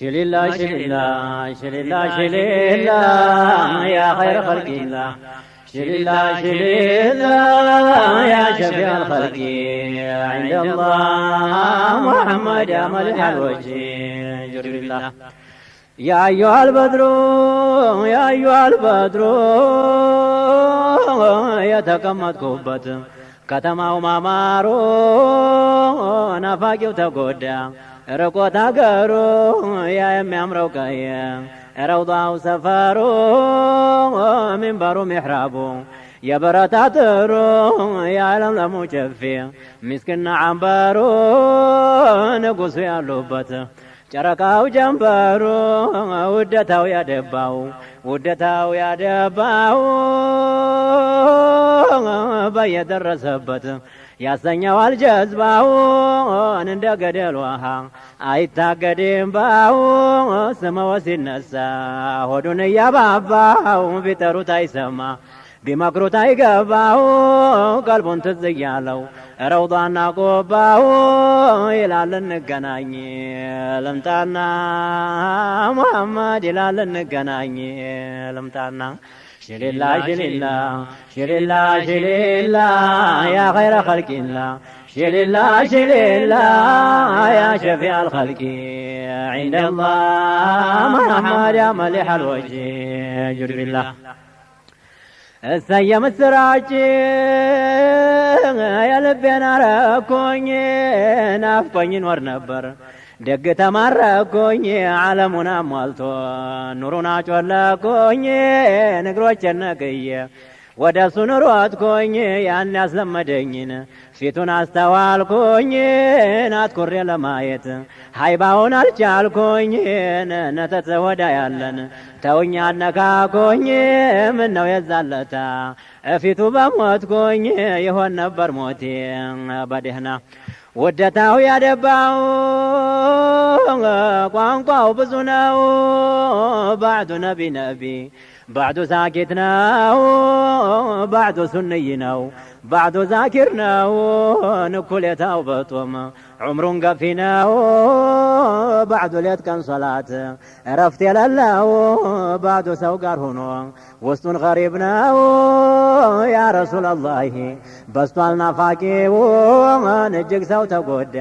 شليلا شليلا شليلا شليلا يا خير خلق الله شليلا شليلا يا شفيع الخلق عند الله محمد يا ملح الوجه جرب الله يا أيها البدر يا أيها البدر يتكمت كبت ከተማው ማማሩ ናፋቂው ተጎዳ ርቆት አገሩ ያ የሚያምረው ቀየ ረውዳው ሰፈሩ ሚንበሩ ሚሕራቡ የበረታ ጥሩ የዓለም ለሙጨፌ ሚስክና አንበሩ ንጉሱ ያሉበት ጨረቃው ጀንበሩ ውደታው ያደባው በየደረሰበት ያሰኘዋል ጀዝባውን እንደ ገደል ውሃ አይታገድም ባው ስመው ሲነሳ ሆዱን እያባባው ቢጠሩት አይሰማ ቢመክሩት አይገባው ቀልቡን ትዝ እያለው ረውዳና ቆባው ይላል እንገናኝ ልምጣና ሙሐመድ ይላል እንገናኝ ልምጣና شليلا شليلا شليلا شليلا يا خير خلق الله شليلا شليلا يا شفيع الخلق عند الله محمد يا ملح الوجه جرب الله السيم السراج يا لبنا ركوني نافقوني نور نبر ደግ ተማረኩኝ ዓለሙን አሟልቶ ኑሩን አጮለኩኝ ንግሮች ነቅዬ ወደ እሱ ኑሮትኩኝ ያን ያስለመደኝን ፊቱን አስተዋልኩኝ አትኩሬ ለማየት ሀይባውን አልቻልኩኝ ነተተ ወዳ ያለን ተውኝ አነካኩኝ ምነው የዛለታ እፊቱ በሞትኩኝ ይሆን ነበር ሞቴ በደህና ውደታው ያደባው ቋንቋው ብዙ ነው ባዕዱ ነቢ ባዕዱ ሳኪት ነው ባዕዱ ሱንይ ነው ባዕዱ ዛኪር ነው ንኩሌታው በጦም ዑምሩን ገፊ ነው ባዕዱ ሌት ቀን ሶላት እረፍት የሌለው ባዕዱ ሰው ጋር ሆኖ ውስጡን ገሪብ ነው ያ ረሱለላህ በስቷል ናፋቂውን እጅግ ሰው ተጎዳ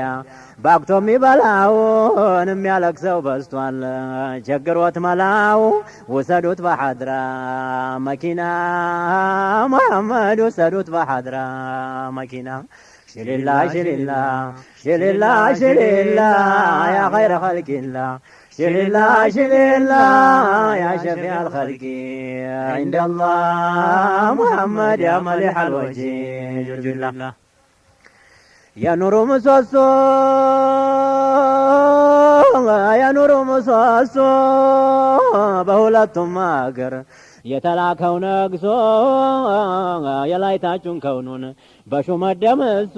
ባክቶ የሚበላውን የሚያለቅሰው በስቷል ቸግሮት መላው ውሰዱት በሐድራ መኪና ሙሐመድ ውሰዱት በሐድራ መኪና شليلا شليلا شليلا شليلا يا خير خلق الله شليلا شليلا يا شفيع الخلق عند الله محمد يا ملح الوجه جرب الله يا نور مسوسو يا نور مسوسو በሁለቱም አገር የተላከው ነግሶ የላይታችሁን ከውኑን በሹመት ደምሶ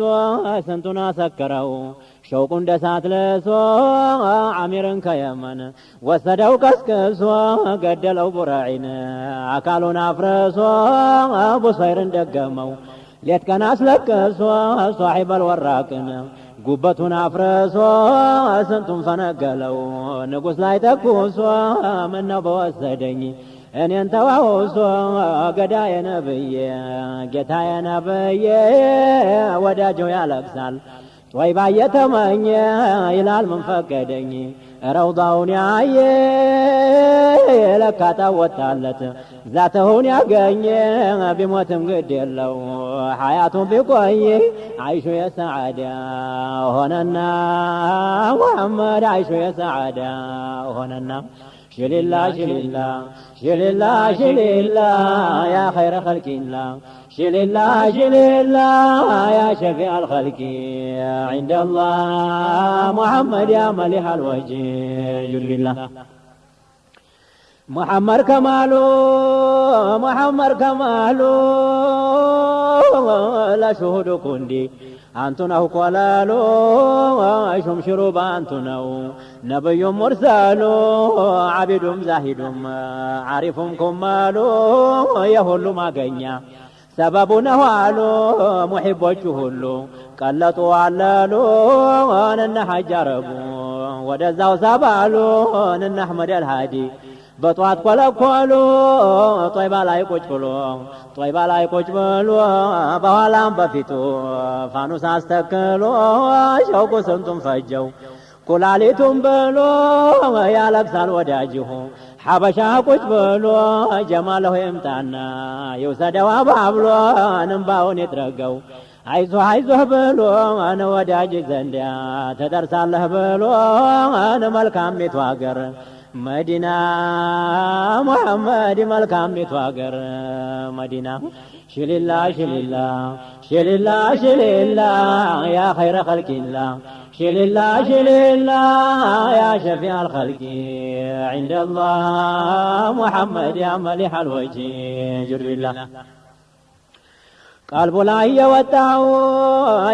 ስንቱን አሰከረው ሸውቁ እንደ ሳት ለሶ አሚርን ከየመን ወሰደው ቀስቅሶ ገደለው ቡራዒን አካሉን አፍረሶ ቡሰይርን ደገመው ሌት ቀን አስለቅሶ ሷሒበል ወራቅን ጉበቱን አፍረሶ ስንቱን ፈነገለው ንጉሥ ላይ ተኩሶ ምነው በወሰደኝ እኔን ተዋውሶ ገዳዬ ነብዬ ጌታዬ ነብዬ ወዳጀው ያለቅሳል ጦይባ እየተመኘ ይላል ምን ፈቀደኝ ረውዳውን ያየ ለካ ታወጣለት ዛተውን ያገኘ ቢሞትም ግድ የለው ሐያቱን ቢቆይ አይሹ የሰዓዳ ሆነና ሙሐመድ አይሹ የሰዓዳ ሆነና شليلا شليلا شليلا شليلا يا خير خلق الله شليلا شليلا يا شفيع الخلق عند الله محمد يا ملح الوجه جل الله محمد كمالو لا شهود كندي አንቱ ነው ቆላሉ አይሹም ሽሩባ አንቱ ነው ነብዩ ሙርሰሉ አቢዱም ዛሂዱም ዓሪፉም ኩማሉ የሁሉ ማገኛ ሰበቡ ነው አሉ ሙሒቦቹ ሁሉ ቀለጡ አለሉ እነ ሐጅ አረቡ ወደዛው ሰባሉን እነ አሕመድ አልሃዲ በጧት ኮለኮሉ ጦይባ ላይ ቁጭ ብሎ ጦይባ ላይ ቁጭ ብሎ በኋላም በፊቱ ፋኑስ አስተክሎ ሸውቁ ስንቱን ፈጀው ኩላሊቱን ብሎ ያለቅሳል ወዳጅሁ ሐበሻ ቁጭ ብሎ ጀማለሁ ይምጣና ይውሰደው አባብሎ እንባውን ይጥረገው አይዞህ አይዞህ ብሎ አነ ወዳጅ ዘንዳ ተደርሳለህ ብሎ አነ መልካሚቱ አገር መዲና ሙሐመድ መልካሚቱ አገር መዲና ሽሊላ ሽሊላ ሽሊላ ሽሊላ ያ ኸይረ ኸልቂላ ሽሊላ ሽሊላ ያ ሸፊዕ አልኸልቂ ዐንደ አላህ ሙሐመድ ያ መሊሕ አልወጅህ ጅርቢላ ቀልቡ ላይ የወጣው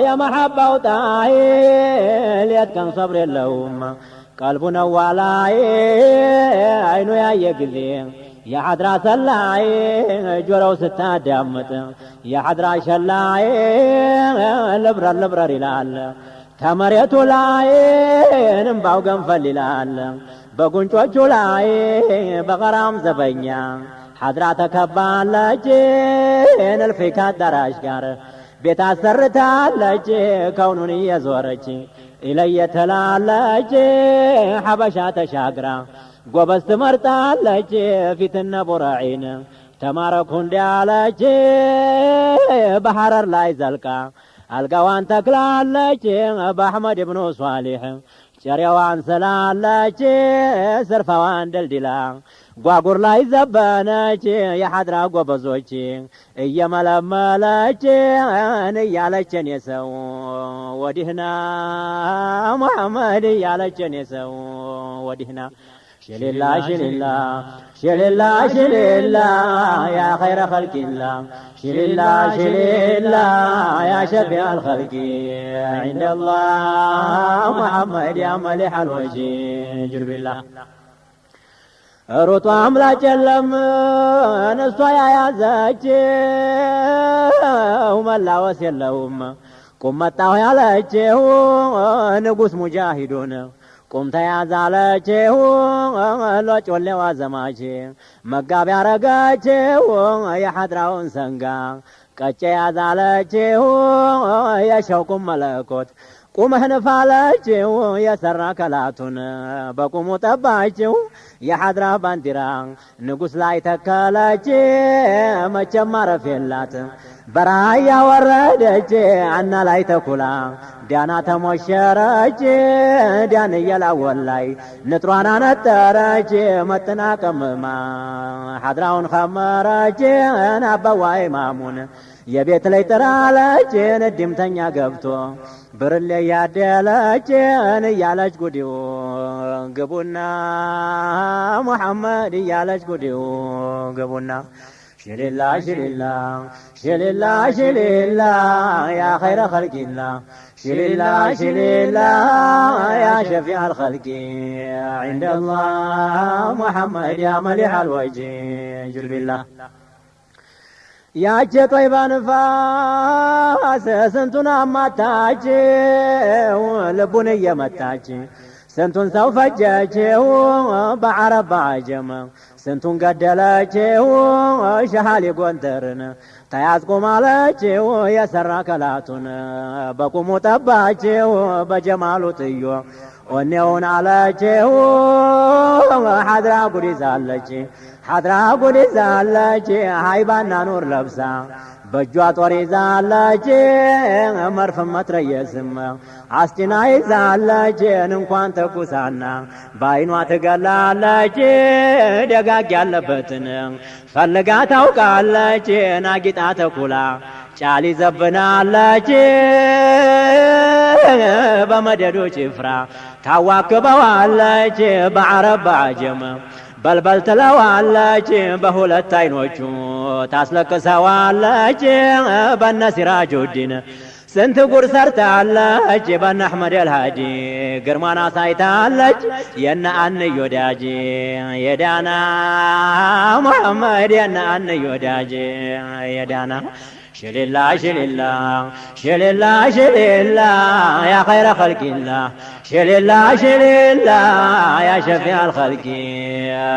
የመሐባው ጣይ ሌት ቀን ሰብር የለውም ቀልቡ ነው ዋላይ አይኑ ያየ ጊዜ የሐድራ ሰላይ ጆሮው ስታዳምጥ የሐድራ ሸላይ ልብረር ልብረር ይላል ከመሬቱ ላይ እንባው ገንፈል ይላል በጉንጮቹ ላይ በቀራም ዘበኛ ሐድራ ተከባለች እልፍ ከአዳራሽ ጋር ቤት አሰርታለች ከውኑን እየዞረች ኢለየተላለች ሐበሻ ተሻግራ ጎበዝ ትመርጣለች ፊትነ ቡረዒን ተማረኩ እንዲያለች በሐረር ላይ ዘልቃ አልጋዋን ተክላለች በአሕመድ ብኑ ሷሊሕ ጨሬዋን ስላለች ስርፋዋን ደልድላ ጓጉር ላይ ዘበነች የሐድራ ጎበዞች እየመለመለች እያለችን የሰው ወዲህና ሙሐመድ እያለችን የሰው ወዲህና ሽሊላ ሽሊላ ሽሊላ ሽሊላ ያ ኸይረ ኸልቂላ ሽሊላ ሽሊላ ያ ሸፊዕ አልኸልቂ ዐንደ አላህ ሙሐመድ ያ መሊሕ አልወጅህ ጅርቢላ ሩጡ አምላጭ የለም እሷ ያያዘችው መላወስ የለውም ቁም መጣሁ ያለችው ንጉሥ ሙጃሂዱን ቁም ተያዛለችው ሎጮሌዋ ዘማች መጋቢ ያረገችው የሐድራውን ሰንጋ ቀጨ ያዛለችው የሸውቁም መለኮት ቁመህ ንፋለችው የሰራ ከላቱን በቁሙ ጠባችው የሐድራ ባንዲራ ንጉሥ ላይ ተከለች መቼም ማረፍ የላት በራያ ወረደች አና ላይ ተኩላ ዳና ተሞሸረች ዳን የላወል ላይ ንጥሯን አነጠረች መጥና ቀምማ ሐድራውን ኸመረች አባዋ ኢማሙን የቤት ላይ ጥራለች ንድምተኛ ገብቶ ብርሌ ያደለች እያለች ጉዲው ግቡና ሙሐመድ እያለች ጉዲው ግቡና ሽሊላ ሽሊላ ሽሊላ ሽሊላ ያ ኸይረ ኸልቂላ ሽሊላ ሽሊላ ያ ሸፊዕ አልኸልቂ ዐንደ አላህ ሙሐመድ ያ መሊሕ አልወጅህ ጅርቢላ ያቼ ጦይባ ንፋስ ስንቱን አማታችው ልቡን እየመታች ስንቱን ሰው ፈጀችው በዐረብ በዐጀም ስንቱን ገደለችው ሸሃሊ ጎንደርን ተያዝኩ ማለችው የሰራ ከላቱን በቁሙ ጠባችው በጀማሉ ጥዮ ወኔውን አለችው ሐድራ ጉድ ይዛለች ሐድራ ጉድ ይዛለች ሃይባና ኑር ለብሳ በእጇ ጦር ይዛለች መርፍ መትረየስም አስጭና ይዛለች እንኳን ተኩሳና በዐይኗ ትገላለች ደጋግ ያለበትን ፈልጋ ታውቃለች ናጊጣ ተኩላ ጫሊ ዘብናለች በመደዶ ጭፍራ ታዋክበዋለች በዐረብ በዐጀም በልበል ትለዋለች በሁለት አይኖቹ ታስለቅሰዋለች በነ ሲራጁዲን ስንት ጉር ሰርታለች በነ አሕመድ አልሃዲ ግርማን አሳይታለች የነ አንዮ ወዳጅ የዳና ሙሐመድ የነ አንዮ ወዳጅ የዳና شليلا شليلا شليلا شليلا يا خير خلق الله شليلا شليلا يا شفيع الخلق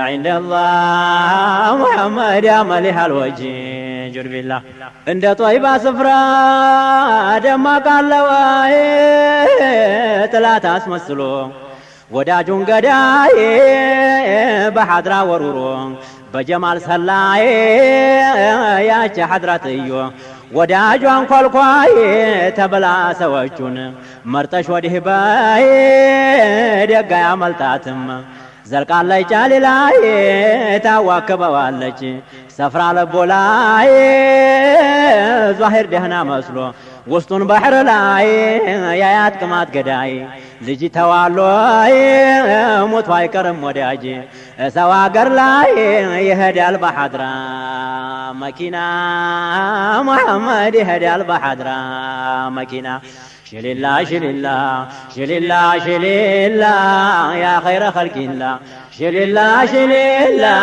عند الله محمد يا مليح الوجه جر بالله عند طيبة سفرة دمك اللواي ثلاثة اسمسلو ወዳጁን ገዳይ በሐድራ ወሩሮ በጀማል ሰላይ ያቺ ሐድራትዮ ወዳጇን ኮልኳይ ተበላ ሰዎቹን መርጠሽ ወዲህ በይ ደጋ ያመልጣትም ዘልቃለች ጫሊ ላይ ታዋክበዋለች ሰፍራ ለቦ ላይ ዛሂር ደህና መስሎ ውስጡን ባህር ላይ ያያት ቅማት ገዳይ ልጅ ተዋሎይ ሞት አይቀርም ወዳጅ ሰው አገር ላይ ይሄዳል በሐድራ መኪና መሐመድ ይሄዳል በሐድራ መኪና شليلا شليلا شليلا شليلا يا خير خلق الله شليلا شليلا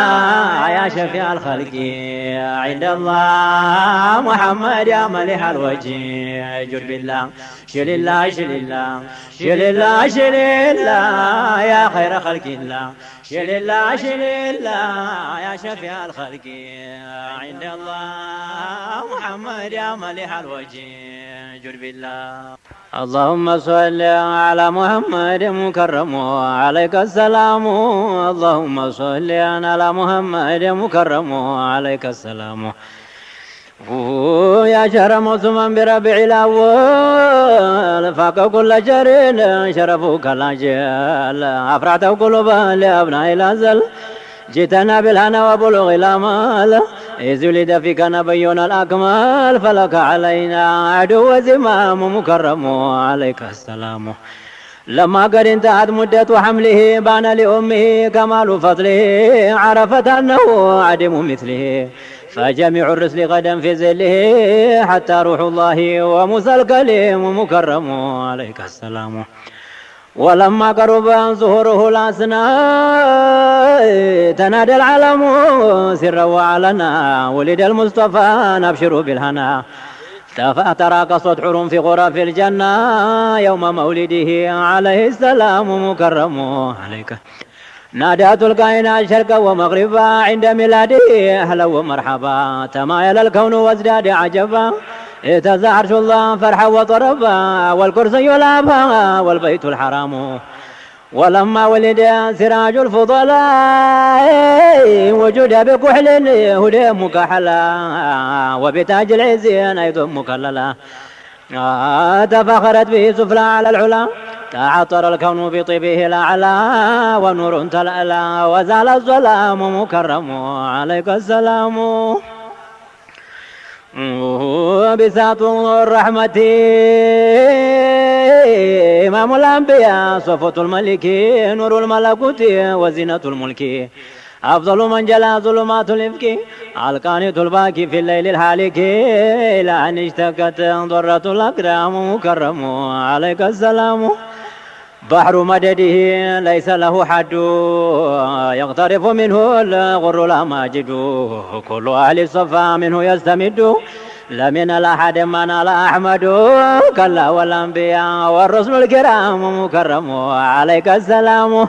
يا شفيع الخلق عند الله محمد يا مليح الوجه جر بالله شليلا شليلا شليلا شليلا يا خير خلق الله شليلا شليلا يا شفيع الخلق عند الله محمد يا مليح الوجه جر بالله اللهم صل على محمد مكرم عليك السلام اللهم صل على محمد مكرم عليك السلام يا شرم ثمن بربيع الأول فاق كل شر شرفك الأجل أفرعت قلوبا لأبناء الأزل جئتنا بالهنا وبلغ الأمال إذ ولد فيك نبينا الأكمل فلك علينا عدو زمام مكرم عليك السلام لما قد انتهت مدة حمله بان لأمه كمال فضله عرفت أنه عدم مثله فجميع الرسل غدا في زله حتى روح الله وموسى الكليم مكرم عليك السلام ولما قرب ظهوره الأسنى تنادى العالم سرا وعلنا ولد المصطفى نبشر بالهنا تراقصت حور في غرف الجنة يوم مولده عليه السلام مكرم عليك نادات الكائنات شرقا ومغربا عند ميلاده أهلا ومرحبا تمايل الكون وازداد عجبا اهتز عرش الله فرحا وطربا والكرسي لابا والبيت الحرام ولما ولد سراج الفضلاء وجد بكحل هدى مكحلا وبتاج العز أيضا مكللا تفاخرت به سفلى على العلا تعطر الكون بطيبه الأعلى ونور تلألى وزال الظلام مكرم عليك السلام بساط الرحمة إمام الأنبياء صفوة الملك نور الملكوت وزينة الملك أفضل من جلا ظلمات الإفك القانت الباكي في الليل الحالك إلى أن اشتكت ضرة الأكرام مكرم عليك السلام بحر مدده ليس له حد يغترف منه الغر الأماجد كل أهل الصفا منه يستمد لم ينل أحد ما نال أحمد كلا والأنبياء والرسل الكرام مكرم عليك السلام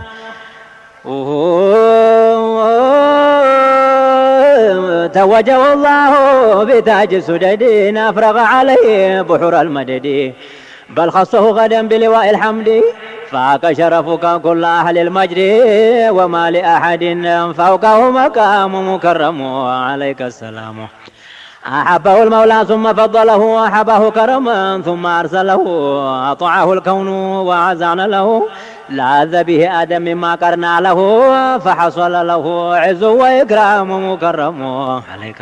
توجه الله بتاج سدد أفرغ عليه بحور المدد بل خصه غدا بلواء الحمد فاك شرفك كل أهل المجد وما لأحد فوقه مقام مكرم عليك السلام أحبه المولى ثم فضله أحبه كرما ثم أرسله أطاعه الكون وعزعنا له لاذ به آدم مما قرنا له فحصل له عز وإكرام مكرم عليك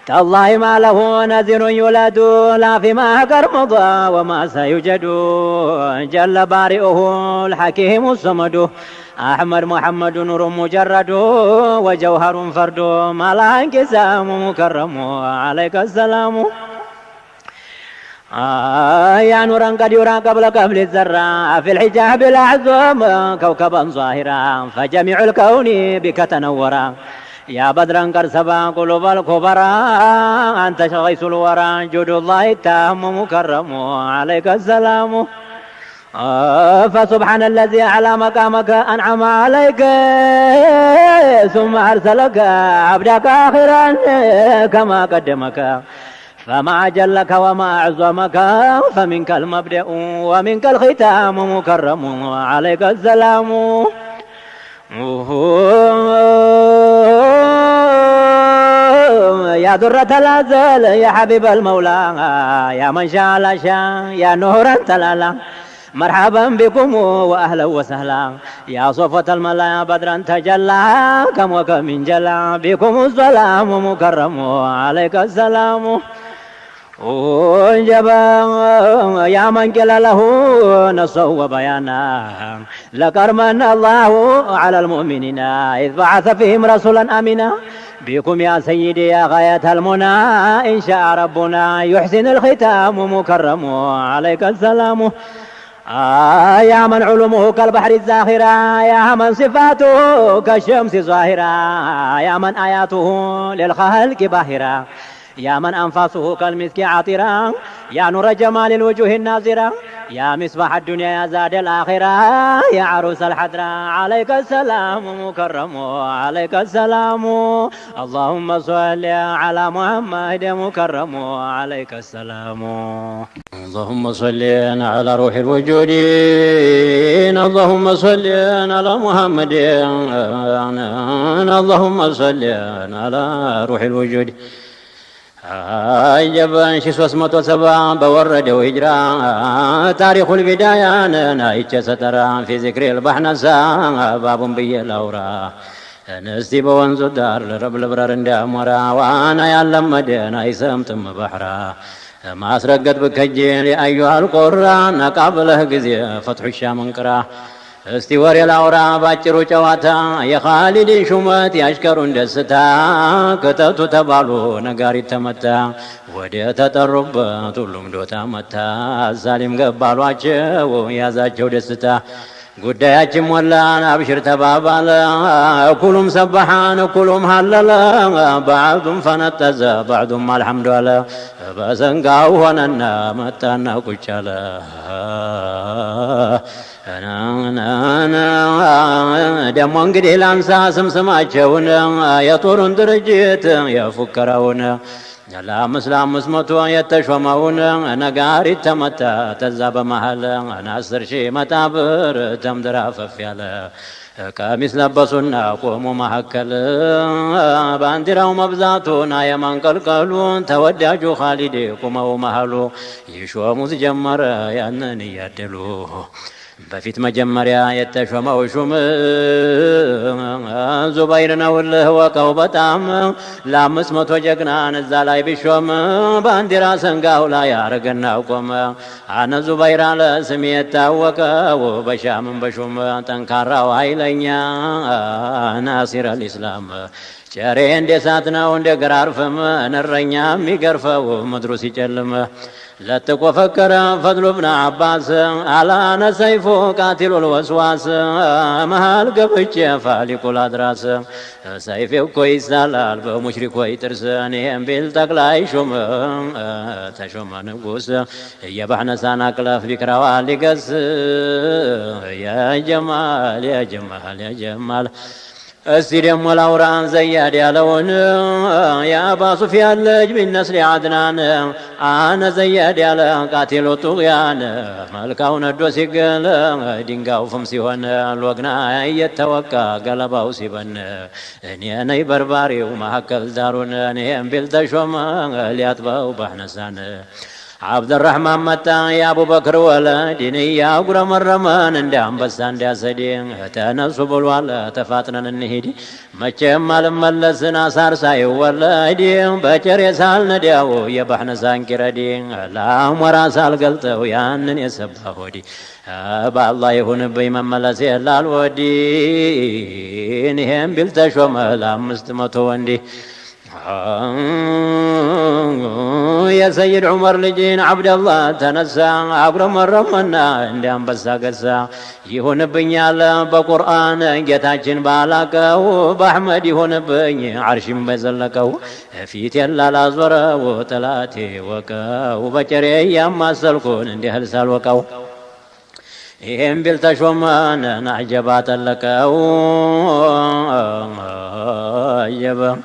تالله ما له نذير يولد لا فيما كرمض وما سيوجد جل بارئه الحكيم الصمد أحمد محمد نور مجرد وجوهر فرد ما لا انقسام مكرم عليك السلام يا نورا قد يرى قبل الذرة في الحجاب الأعظم كوكبا ظاهرا فجميع الكون بك تنورا يا بدرا كرسبا قلوب الكبرى أنت شغيس الورى جود الله التام مكرم عليك السلام فسبحان الذي على مقامك أنعم عليك ثم أرسلك عبدك آخرا كما قدمك فما أجلك وما أعظمك فمنك المبدأ ومنك الختام مكرم عليك السلام يا درة الأزل يا حبيب المولى يا من شاء لا شاء يا نورا تلالا مرحبا بكم وأهلا وسهلا يا صفوة الملا يا بدرا تجلى كم وكم من جلا بكم السلام مكرم عليك السلام وجبا يا من قال له نصا وبيانا لكرمنا الله على المؤمنين إذ بعث فيهم رسولا أمينا بكم يا سيدي يا غاية المنى إن شاء ربنا يحسن الختام مكرم عليك السلام يا من علومه كالبحر الزاخرة يا من صفاته كالشمس ظاهرة يا من آياته للخلق باهرة يا من أنفاسه كالمسك عطرة يا نور جمال الوجوه الناظرة يا مصباح الدنيا يا زاد الآخرة يا عروس الحضرة عليك السلام مكرم عليك السلام اللهم صل على محمد مكرم عليك السلام اللهم صل على روح الوجود اللهم صل على محمد اللهم صل على روح الوجود عجبا شي 307 بوردوا هجرة تاريخ البداية نايتش سترى في ذكر البحنسة باب بي الأورا نستي بوانزو دار رب البرار اندامورا وانا يعلم مدينة يسمتم بحرا ما أسرقت بكجين أيها القرآن قابله قزي فتح الشام انقرا استوار الأورا باچرو چواتا يا خالد شمت يشكرون دستا كتبت تبالو نغاري تمتا ودي تترب طولم دوتا متا الظالم قبالواچو يازاچو دستا ጉዳያችን ሞላን አብሽር ተባባለ ኩሉም ሰበሓን ኩሉም ሀለለ ባዕዱም ፈነጠዘ ባዕዱም አልሐምዱ አለ በዘንጋው ሆነና መጣና ቁጭ አለ ደሞ እንግዲህ ላንሳ ስምስማቸውን የጦሩን ድርጅት የፉከራውን ለአምስት መቶ የተሾመውን ነጋሪት ተመታ ተዛ በመሃል 10 ሺህ መጣብር ተምድር አፈፍ ያለ ቀሚስ ለበሱና ቆሙ መካከል ባንዲራው መብዛቱን የማንቀልቀሉን ተወዳጁ ኻሊድ ቆመው መሃሉ ይሾሙት ጀመረ ያንን እያደሉ በፊት መጀመሪያ የተሾመው ሹም ዙበይር ነውልህ ወቀው በጣም ለ500 ጀግናን እዛ ላይ ቢሾም ባንዲራ ሰንጋው ላይ ያረገና ቆመ አነ ዙበይር አለ ስም የታወቀው በሻምን በሹም ጠንካራው ኃይለኛ ናሲር አልኢስላም ጨሬ እንደ እሳት ነው እንደ ግራርፍም እረኛ የሚገርፈው ምድሩ ሲጨልም ለጥቆ ፈከረ ፈድሉ ብን አባስ አላነ ሰይፉ ቃቲሉ ልወስዋስ መሃል ገብቼ ፋሊቁል አድራስ ሰይፌ እኮ ይሳላል በሙሽሪኮች ጥርስ እኔም ቢል ጠቅላይ ሹም ተሾመ ንጉስ የባሕነሳን አቅለፍ ቢክራዋ ሊገስ የጀማል የጀማል የጀማል እስቲ ደሞ ላውራን ዘያድ ያለውን የአባ ሱፊያን ልጅ ቢነስሊ አድናን አነ ዘያድ ያለ ቃቴሎ ጡግያን መልካው ነዶ ሲገል ድንጋው ፍም ሲሆን ሎግና እየተወቃ ገለባው ሲበን እኔ ነይ በርባሪው መካከል ዳሩን እኔም ቢል ተሾመ ሊያጥበው ባሕነሳን عبد الرحمن متى يا ابو بكر ولدين يا غرمرمن እንደ አንበሳ እንዲያሰደኝ ተነሱ ብሏል ተፋጥነን እንሂድ መቼም አልመለስን አሳር ሳይወለድ በጨሬ ሳልነዳው የባሕነሳን ኪረዲ ለአሞራ ሳልገልጠው ያንን የሰባ ሆዲ በአላህ ይሁንብኝ መመለስ የላልወዲ ይሄም ቢል ተሾመ ለ500 ወንዲ يا سيد عمر لجين عبد الله تنسى أقرم الرمنا عند أنبسا قسا يهون بنيال بقرآن جتاجن بالاكو بأحمد يهون بني عرش بزلكو في تلا لازور وتلاتي وكو بچري يما سلكون عند هلسال وكو إهم بالتشومان نعجبات لكو عجبا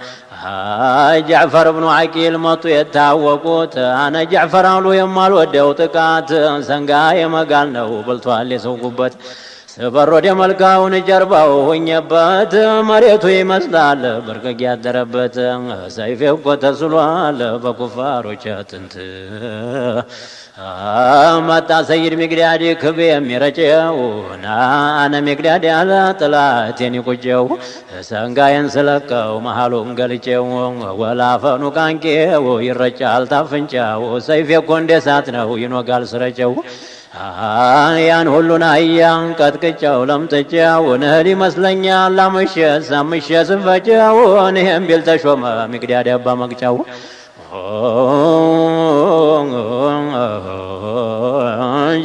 جعفر بن عقيل مطو يتعوقوت أنا جعفر أولو يمال ودو تقات سنقاي مقال نو بلتوالي سوقبت سبرو ملكاون جرباو ونيبات مريتو يمسلال برقق يادربت سيفي وقت سلوال بكفارو جاتنت متى سيد مقدادي كبي ميرجيونا أنا مقدادي على طلاتيني كجيو سنقاين سلكو محالون قلجيو ولا فانو كانكيو يرجال تافنجاو سيفي كوندي ساتنو ينو قال سرجيو ያን ሁሉን አያን ቀጥቅጫው ለምጥጫው ነህሊ መስለኛ ላምሸ ሳምሸ ስፈጫው እኔም ቢል ተሾመ ሚቅዳድ አባ መቅጫው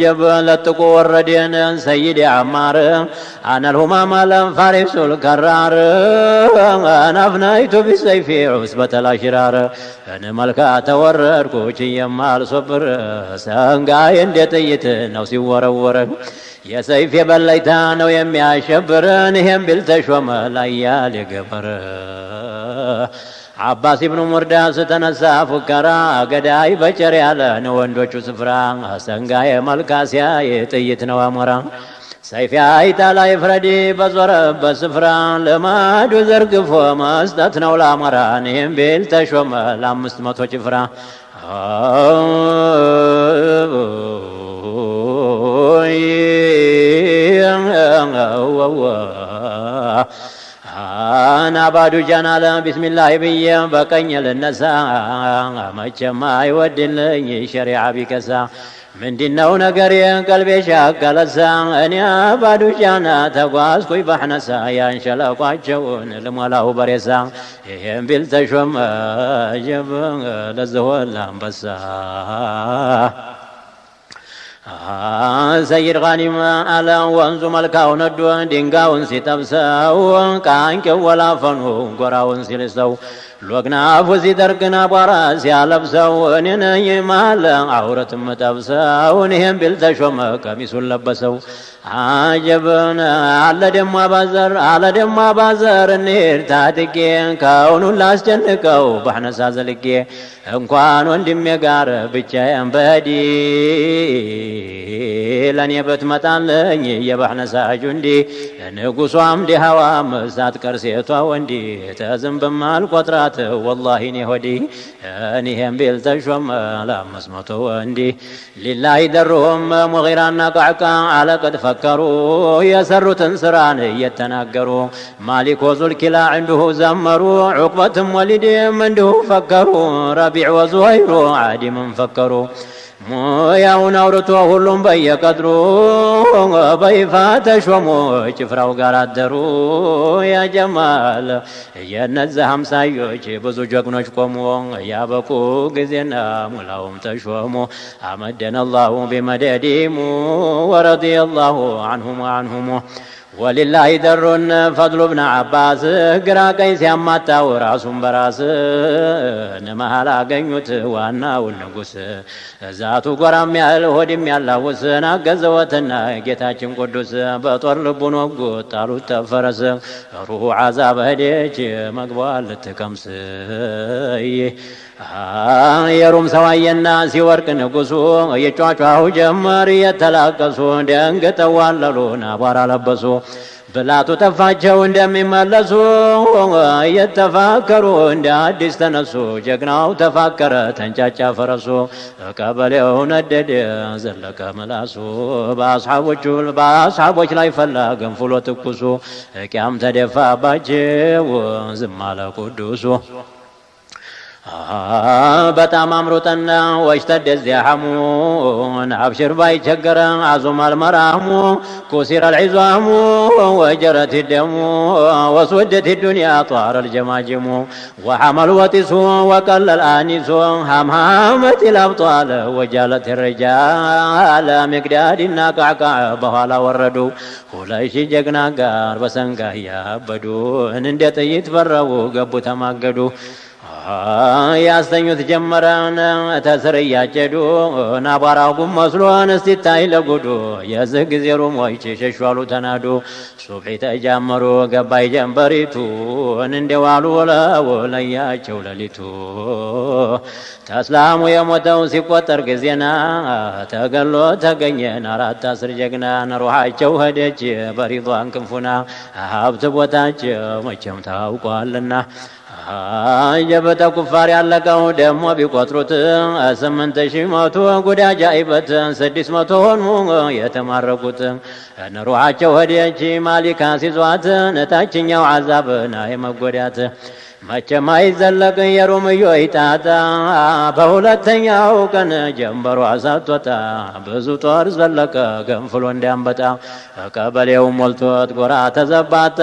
جبل التقور ردين سيدي عمار أنا الهمام الفارس الكرار أنا أفنيت بسيفي عصبة الأشرار أنا ملكا تورر كوشي مال صبر سانقاين ديتيت نوسي ورور يا سيفي بليتان ويمي أشبر نهم بالتشوم ليالي قبر عباس بن مرداس تنسى فكرا قداي بشر على نوندوچ سفرا سنگاي ملكاسيا يتيت نوامرا سيف عيتا لا يفردي بزور بسفرا لما دو زرقفو مستتنا ولا مرانهم بالتشوم لامست متو چفرا أنا بعد جنالا بسم الله بيا بكني للنساء ما جمع يودي شريعة بكسا من ديننا ونقري قلبي شاق لسا أنا بعد جانا تقواس كوي بحنسا يا إن شاء الله قاجون لمولا بريسا يهم بالتشوم جب للزوال بسا سيد غانم على وانزو ملكاون الدوان دينغاون سيتبساو كانك ولا فنو قراون سيلسو لوقنا فوزي درقنا براس يالبساو نينا يمال عورة متبساو نهم بالتشوم كميسو لبساو عجبنا على دم بازر النير تاتكي كونو لاس جنكو بحنا سازلكي እንኳን ወንድሜ ጋር ብቻዬን በዲል ለኔ ብትመጣልኝ የባህነሳ ጁንዲ ንጉሷም ዲሃዋም ሳትቀር ሴቷ ወንዲ ተዝንብም አልቆጥራት ወላሂ እኔ ሆዲ እኔም ቢል ተሾመ ለአምስት መቶ ወንዲ ሊላሂ ደሩም ሙጊራና ቃዕቃ አለቀድ ፈከሩ የሰሩትን ስራን እየተናገሩ ማሊክ ወዙልኪላ እንዲሁ ዘመሩ ዑቅበትም ወሊድም እንዲሁ ፈከሩ ربيع وزهير عادي من فكروا ሙያውን አውርቶ ሁሉም በየቀድሩ በይፋ ተሾሙ ጭፍራው ጋር አደሩ ያ ጀማል የነዚህ አምሳዮች ብዙ ጀግኖች ቆሙ ያበቁ ጊዜና ሙላውም ተሾሙ አመደነ አላሁ ቢመደዲሙ ወረضي الله عنهم وعنهم ولله در فضل ابن عباس ግራ ቀኝ ሲያማታው ራሱን በራስ ነመሃል አገኙት ዋናውን ንጉስ ዛቱ ጎራም ያህል ሆድም ያላውስ አገዘወትና ጌታችን ቅዱስ በጦር ልቡን ወጉት ጣሉት ተፈረስ ሩሁ ዓዛብ ሄደች መግቧል ልትቀምስ የሩም ሰዋየና ሲወርቅ ንጉሱ የጫጫው ጀመር የተላቀሱ ደንግጠው ዋለሉና አቧራ ለበሱ ብላቱ ጠፋቸው እንደሚመለሱ የተፋከሩ እንደ አዲስ ተነሱ ጀግናው ተፋከረ ተንጫጫ ፈረሱ ቀበሌው ነደደ ዘለቀ ምላሱ በአስሓቦች ላይ ፈላ ገንፍሎ ትኩሱ ቂያም ተደፋባቸው ዝም አለ ቅዱሱ በጣም አምሮጠና ወሽተደ الزحمون أبشر بايشجر عزم المرام كسر العظام وجرت الدم وسودت الدنيا طار الجماجم وحمل وطس وقل الآنس همهمت الأبطال وجالت الرجال مقدادنا كعكع بهالا وردوا ሁለሽ ጀግና ጋር በሰንጋ ያበዱ እንዴት ይትፈረው ገቡ ተማገዱ ያስተኙት ጀመረን ተስር እያጨዱ ናባራው መስሎን እስቲታይ ለጉዱ የዚህ ጊዜ ሩሞች ሸሽዋሉ ተናዱ ሱብሒ ተጀመሩ ገባይ ጀንበሪቱ እንደዋሉ ለያቸው ለሊቱ ተስላሙ የሞተው ሲቆጠር ጊዜና ተገሎ ተገኘን አራት አስር ጀግና ሩሃቸው ሄደች በሪዷን ክንፉና ሀብት ቦታቸው መቼም ታውቋልና ጀበተ ኩፋር ያለቀው ደሞ ቢቆጥሩት 8000 ሞቱ ጉዳ ጃኢበት 600 ሆኑ የተማረኩት ሩሃቸው ሄደች ማሊካ ሲዟት ነታችኛው ዓዛብና የመጎዳት መቼም አይዘለቅ የሩምዮ ይጣጣ በሁለተኛው ቀን ጀንበሯ ሳትወጣ ብዙ ጦር ዘለቀ ገንፍሎ እንዳንበጣ ቀበሌው ሞልቶት ጎራ ተዘባታ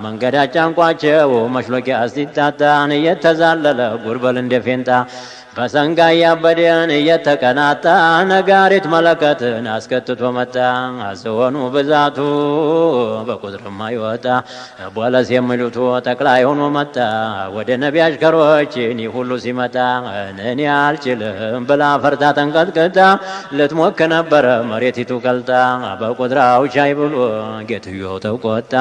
መንገድ አጫንቋቸው መሽሎኪያ ሲታጣን እየተዛለለ ጉርበል እንደፌንጣ በሰንጋ ያበደን እየተቀናጣ ነጋሪት መለከትን አስከትቶ መጣ አስሆኑ ብዛቱ በቁጥርማ ይወጣ ቦለስ የሚሉት ጠቅላይ ሆኖ መጣ ወደ ነቢ አሽከሮች እኔ ሁሉ ሲመጣ እኔ አልችልም ብላ ፈርታ ተንቀጥቅጣ ልትሞክ ነበረ መሬቲቱ ቀልጣ በቁጥራው ሻይ ብሎ ጌትዮ ተቆጣ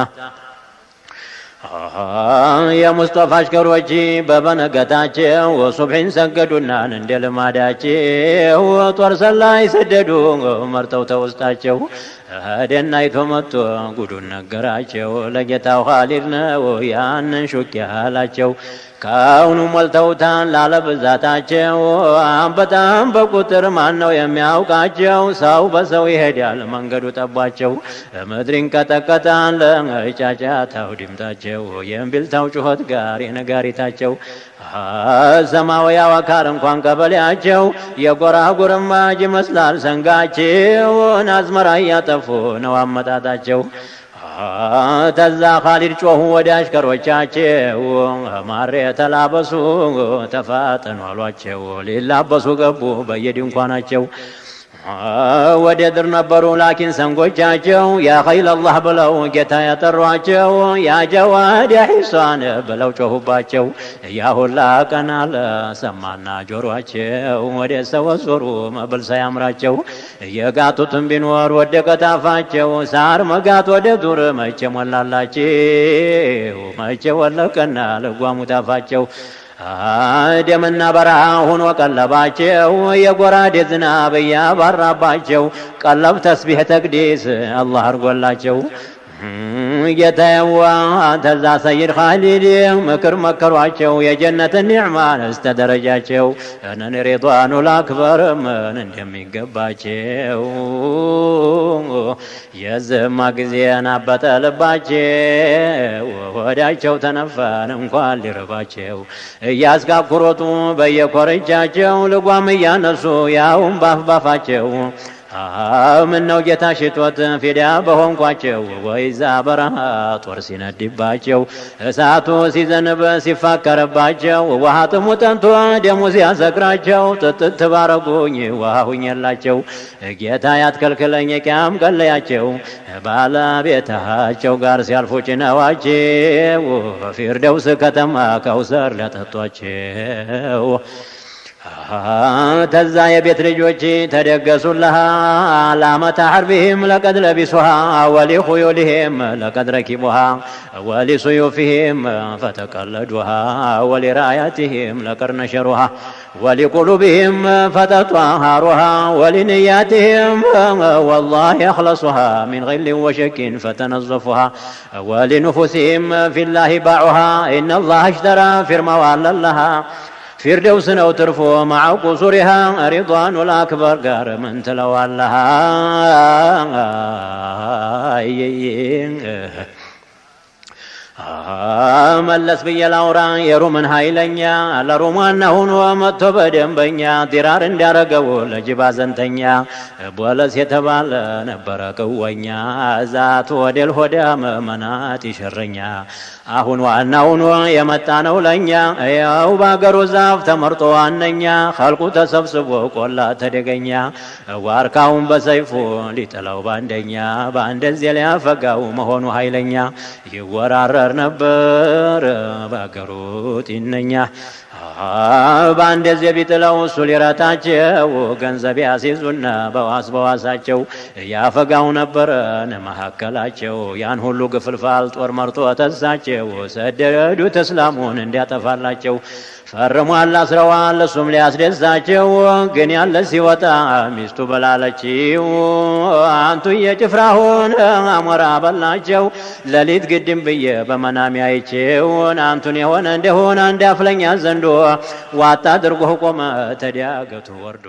የሙስጠፋ አሽከሮች በበነገታቸው ሱብሒን ሰገዱና እንደ ልማዳቸው ጦር ሰላይ ሰደዱ መርጠው ተውስጣቸው ደናይቶ መጥቶ ጉዱን ነገራቸው ለጌታው ኻሊድ ነው ያንን ሹክ ያላቸው ካሁኑ ሞልተውታን ላለብዛታቸው በጣም በቁጥር ማን ነው የሚያውቃቸው ሰው በሰው ይሄዳል መንገዱ ጠባቸው ምድሪን ቀጠቀጣን ለጫጫታው ድምጣቸው የእምቢልታው ጩኸት ጋር የነጋሪታቸው ሰማዊ አዋካር እንኳን ቀበሌያቸው የጎራ ጉርማጅ ይመስላል ሰንጋቸው አዝመራ እያጠፉ ነው አመጣጣቸው ተዛ ኻሊድ ጮሁ ወደ አሽከሮቻቸው ማሬ ተላበሱ ተፋጠኑ አሏቸው ሊላበሱ ገቡ በየድንኳናቸው ወደ ድር ነበሩ ላኪን ሰንጎቻቸው ያ ኸይል አላህ ብለው ጌታ ያጠሯቸው ያ ጀዋድ ያ ሒሳን ብለው ጮሁባቸው ያ ሁላ ቀናለ ሰማና ጆሮአቸው ወደ ሰወዞሩ መብል ሳያምራቸው የጋጡትን ቢኖር ወደቀ ታፋቸው ሳር መጋት ወደ ዱር መቼ ሞላላቸው መቼ ወለቀና ልጓሙ ታፋቸው ደምና በረሃ ሆኖ ቀለባቸው የጎራዴ ዝናብ ያባራባቸው ቀለብ ተስቢህ ተቅዲስ አላህ አርጎላቸው ጌታዬዋ ተዛ ሰይድ ኻሊድ ምክር መከሯቸው የጀነትን ኒዕማን እስተደረጃቸው እነን ሪድዋኑ ለአክበር ምን እንደሚገባቸው የዝማ ጊዜን አበጠ ልባቸው ወዳቸው ተነፈን እንኳን ሊርባቸው እያስካኩሮቱ በየኮረጃቸው ልጓም እያነሱ ያውን ባፍባፋቸው ምን ነው ጌታ ሽቶት ፊዳ በሆንኳቸው ወይዛ በረሃ ጦር ሲነድባቸው እሳቱ ሲዘንብ ሲፋከረባቸው ውሃ ጥሙ ጠንቶ ደሙ ሲያሰክራቸው ጥጥት ባረጉኝ ውሃ ሁኝላቸው ጌታ ያትከልክለኝ ቂያም ቀለያቸው ባለቤታቸው ጋር ሲያልፉ ጭነዋቸው ፊርደውስ ከተማ ከውሰር ለጠጧቸው ተዛ የቤት ልጆች ተደገሱልሃ ለዓመተ ሐርቢህም ለቀድ ለቢሱሃ ወሊኹዩልህም ለቀድ ረኪቡሃ ወሊሱዩፍህም ፈተቀለዱሃ ወሊራያትህም ለቀድ ነሸሩሃ ወሊቁሉብህም ፈተጧሃሩሃ ወሊንያትህም ወላሂ አኽለሱሃ ሚን ገይልን ወሸኪን ፈተነዘፉሃ ወሊንፉስህም ፊላሂ ባዑሃ ኢነላህ አሽተራ ፊርማው አለለሃ ፊርደውስ ነው ትርፎ ማዐ ቁሱሪሃ ሪድዋኑ ለአክበር ጋር ምን ትለዋለሃ መለስ ብዬ ላውራ የሩምን ኃይለኛ ለሩማና ሆኖ መጥቶ በደንበኛ ዲራር እንዲያረገው ለጅብ አዘንተኛ ቦለስ የተባለ ነበረ ቅወኛ ዛት ወደል ሆዳ መመናት ይሸረኛ አሁን ዋናውን የመጣ ነው ለኛ ያው ባገሩ ዛፍ ተመርጦ ዋነኛ ኸልቁ ተሰብስቦ ቆላ ተደገኛ ዋርካውን በሰይፉ ሊጥለው ባንደኛ ባንደዚህ ሊያፈጋው መሆኑ ኃይለኛ ይወራረር ነበር ባገሩ ጢነኛ ባንደዚህ ቢጥለው እሱ ሊረታቸው ገንዘብ ያስይዙና በዋስ በዋሳቸው ያፈጋው ነበረ መካከላቸው ያን ሁሉ ግፍልፋል ጦር መርጦ ተሳቸው ሰደዱት እስላሙን እንዲያጠፋላቸው ፈርሟል አስረዋል እሱም ሊያስደሳቸው ግን ያለ ሲወጣ ሚስቱ በላለችው አንቱ የጭፍራሁን አሞራ በላቸው ሌሊት ግድም ብዬ በመናሚ አይቼው አንቱን የሆነ እንደሆነ እንዳፍለኛ ዘንዶ ዋጣ አድርጎ ቆመ ተዳገቱ ወርዶ